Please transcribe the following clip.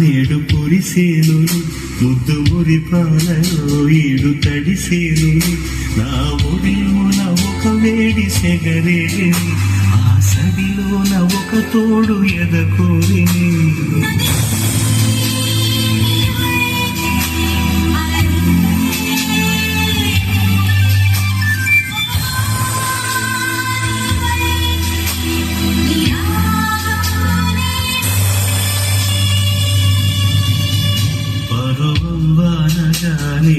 నేడు పొరిసేను ముద్దు మురి పాలలో ఈడు తడిసేను నా ఒడిలోన ఒక వేడి సెగరేని ఆ సడిలోన ఒక తోడు ఎదకోరిని